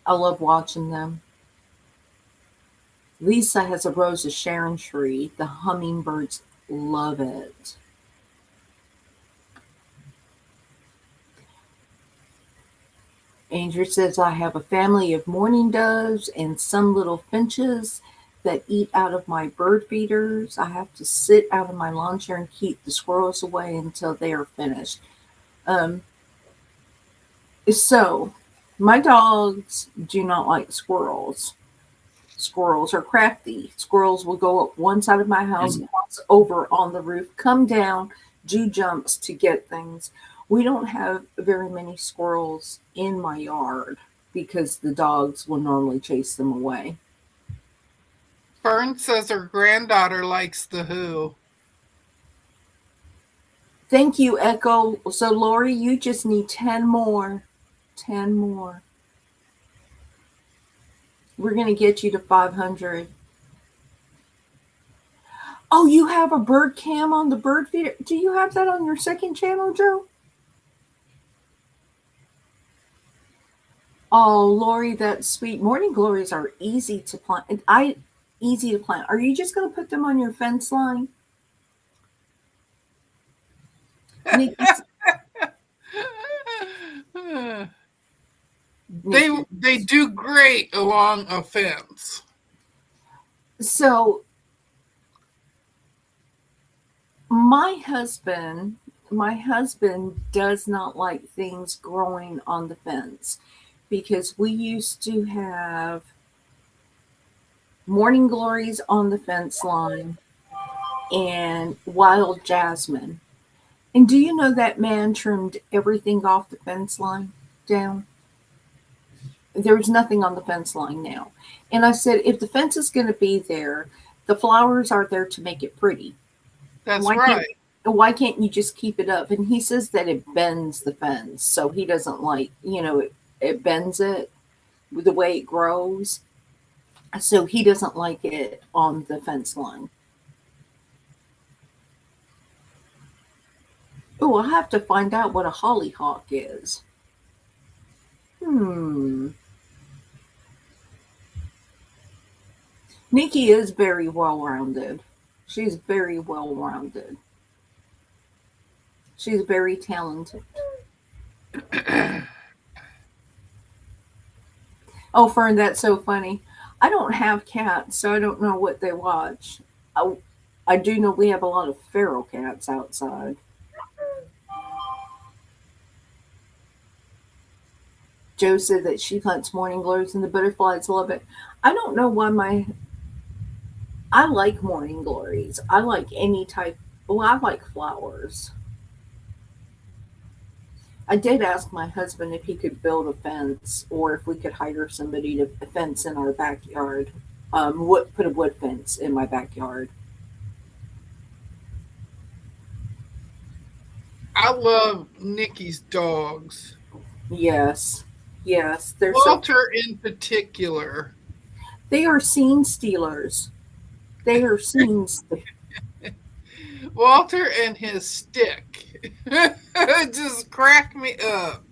I love watching them. Lisa has a Rose of Sharon tree. The hummingbirds love it. Andrew says, I have a family of mourning doves and some little finches that eat out of my bird feeders. I have to sit out of my lawn chair and keep the squirrels away until they are finished. Um, so, my dogs do not like squirrels. Squirrels are crafty. Squirrels will go up one side of my house, cross over on the roof, come down, do jumps to get things. We don't have very many squirrels in my yard because the dogs will normally chase them away. Fern says her granddaughter likes the Who. Thank you, Echo. So, Lori, you just need 10 more. 10 more. We're going to get you to 500. Oh, you have a bird cam on the bird feeder? Do you have that on your second channel, Joe? Oh, Lori, that's sweet. Morning glories are easy to plant. Easy to plant. Are you just going to put them on your fence line? Nikki, Nikki. They do great along a fence. So my husband does not like things growing on the fence because we used to have morning glories on the fence line and wild jasmine. And do you know that man trimmed everything off the fence line down? There's nothing on the fence line now. And I said, if the fence is going to be there, the flowers are there to make it pretty. That's Why can't right. why can't you just keep it up? And he says that it bends the fence, so he doesn't like, it bends it with the way it grows. So he doesn't like it on the fence line. Oh, I'll have to find out what a hollyhock is. Hmm. Nikki is very well rounded. She's very well rounded. She's very talented. Oh, Fern, that's so funny. I don't have cats, so I don't know what they watch. I, I do know we have a lot of feral cats outside. Joe said that she hunts morning glories and the butterflies love it. I don't know why I like morning glories. I like any type. Well, I like flowers. I did ask my husband if he could build a fence or if we could hire somebody to fence in our backyard. Put a wood fence in my backyard. I love Nikki's dogs. Yes, yes, they're so. Walter in particular. They are scene stealers. They are scene. Walter and his stick. Just crack me up.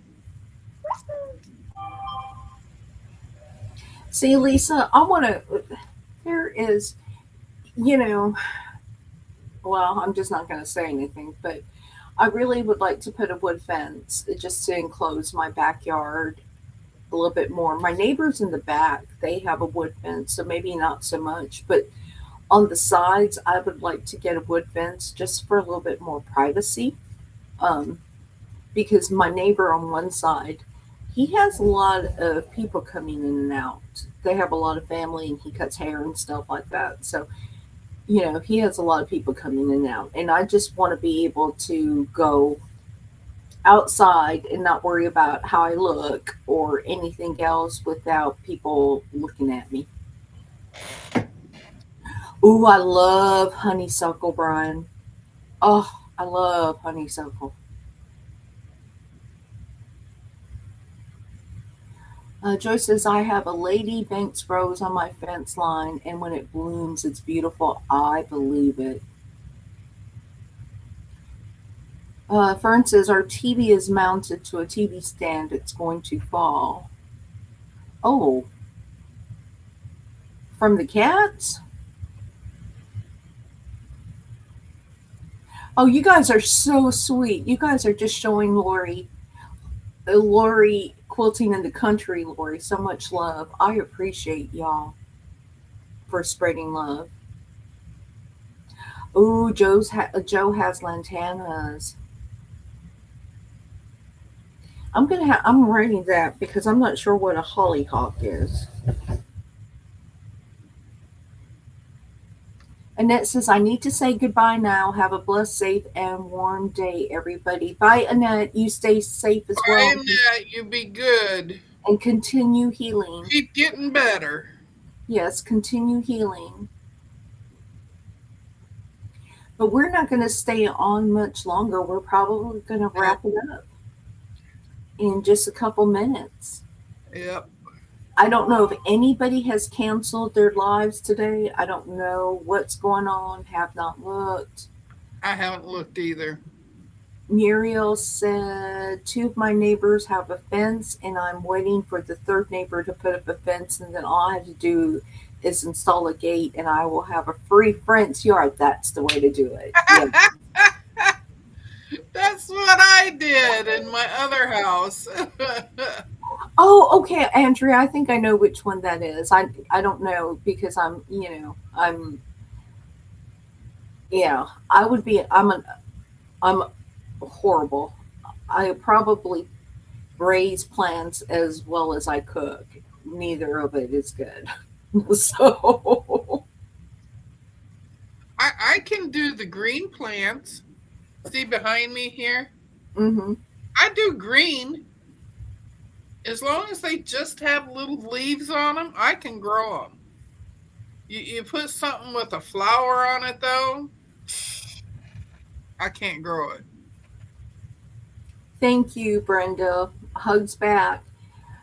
See, Lisa, I want to. There is, you know. Well, I'm just not going to say anything, but I really would like to put a wood fence just to enclose my backyard a little bit more. My neighbors in the back, they have a wood fence, so maybe not so much, but on the sides, I would like to get a wood fence just for a little bit more privacy. Um, because my neighbor on one side, He has a lot of people coming in and out. They have a lot of family, and he cuts hair and stuff like that. So, he has a lot of people coming in and out. And I just want to be able to go outside and not worry about how I look or anything else without people looking at me. Ooh, I love honeysuckle, Brian. Oh, I love honeysuckle. Joy says, I have a Lady Banks rose on my fence line, and when it blooms, it's beautiful. I believe it. Fern says, our TV is mounted to a TV stand. It's going to fall. Oh, from the cats? Oh, you guys are so sweet. You guys are just showing Lori quilting in the country, Lori, so much love. I appreciate y'all for spreading love. Ooh, Joe has lantanas. I'm writing that because I'm not sure what a hollyhock is. Annette says, I need to say goodbye now. Have a blessed, safe, and warm day, everybody. Bye, Annette. You stay safe as I well am that. You be good. and continue healing. Keep getting better. Yes, continue healing. But we're not going to stay on much longer. We're probably going to Yep. wrap it up in just a couple minutes. Yep. I don't know if anybody has canceled their lives today. I don't know what's going on. Have not looked. I haven't looked either. Muriel said, two of my neighbors have a fence, and I'm waiting for the third neighbor to put up a fence, and then all I have to do is install a gate, and I will have a free fence yard. That's the way to do it. Yeah. That's what I did in my other house. Oh, okay, Andrea. I think I know which one that is. I don't know because I'm yeah. I would be. I'm horrible. I probably raise plants as well as I cook. Neither of it is good. So, I can do the green plants. See behind me here? hmm I do green. As long as they just have little leaves on them, I can grow them. You put something with a flower on it, though, I can't grow it. thank you, Brenda. Hugs back.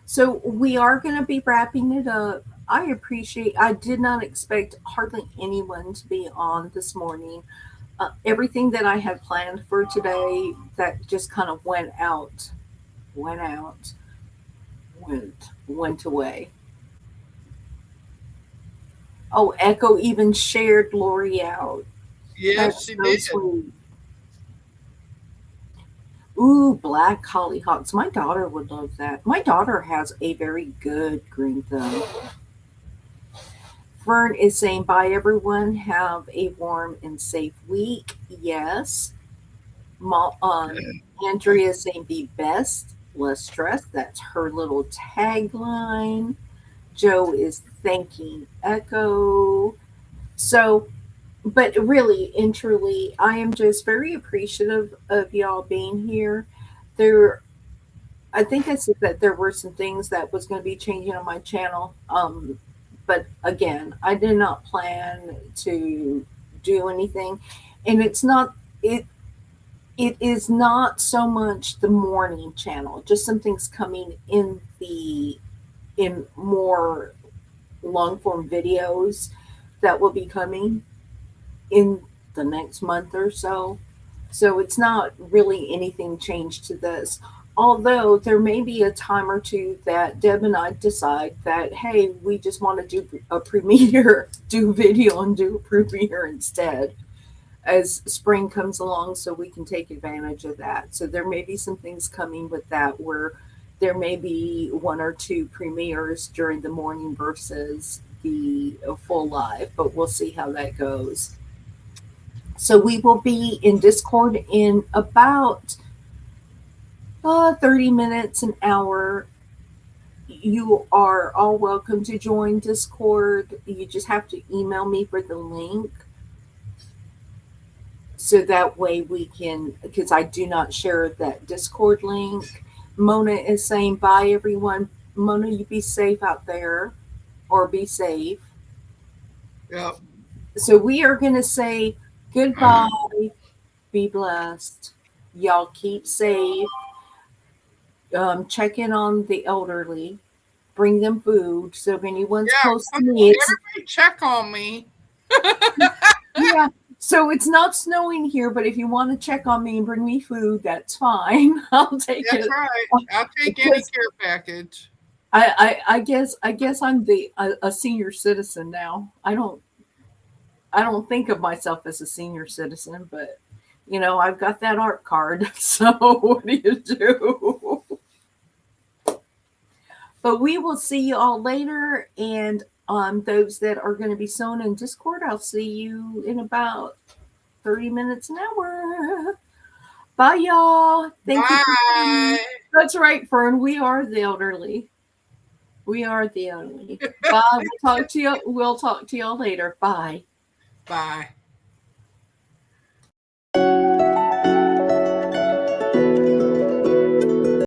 So we are going to be wrapping it up. I appreciate. I did not expect hardly anyone to be on this morning. Everything that I had planned for today that just kind of went out, went away. Oh, Echo even shared Lori out. Yes, That's she so did. sweet. Ooh, black hollyhocks. My daughter would love that. My daughter has a very good green thumb. Fern is saying, bye everyone. Have a warm and safe week. Yes. Andrea is saying, be best, less stress. That's her little tagline. Joe is thanking Echo. So, but really and truly, I am just very appreciative of y'all being here. There, I think I said that there were some things that was going to be changing on my channel. But again, I did not plan to do anything, and it. It is not so much the morning channel. Just something's coming in more long form videos that will be coming in the next month or so. So it's not really anything changed to this. Although there may be a time or two that Deb and I decide that, hey, we just want to do a premiere, do video and do a premiere instead as spring comes along so we can take advantage of that. So there may be some things coming with that where there may be one or two premieres during the morning versus the full live, but we'll see how that goes. So we will be in Discord in about 30 minutes, an hour. You are all welcome to join Discord. You just have to email me for the link so that way we can, because I do not share that Discord link. Mona is saying bye, everyone. Mona, you be safe out there, or be safe. Yep. So we are going to say goodbye. Be blessed. Y'all keep safe. Check in on the elderly. Bring them food. So if anyone's Yeah. close to me, it's Everybody check on me. yeah. So it's not snowing here, but if you want to check on me and bring me food, that's fine. I'll take That's it. right. I'll take any Because care package. I guess I'm a senior citizen now. I don't think of myself as a senior citizen, but I've got that art card. So what do you do? But we will see you all later, and those that are going to be sewn in Discord, I'll see you in about 30 minutes an hour. Bye, y'all. Thank you for coming. Bye. That's right, Fern. We are the elderly. We are the elderly. Bye. We'll talk to you. We'll talk to y'all later. Bye. Bye.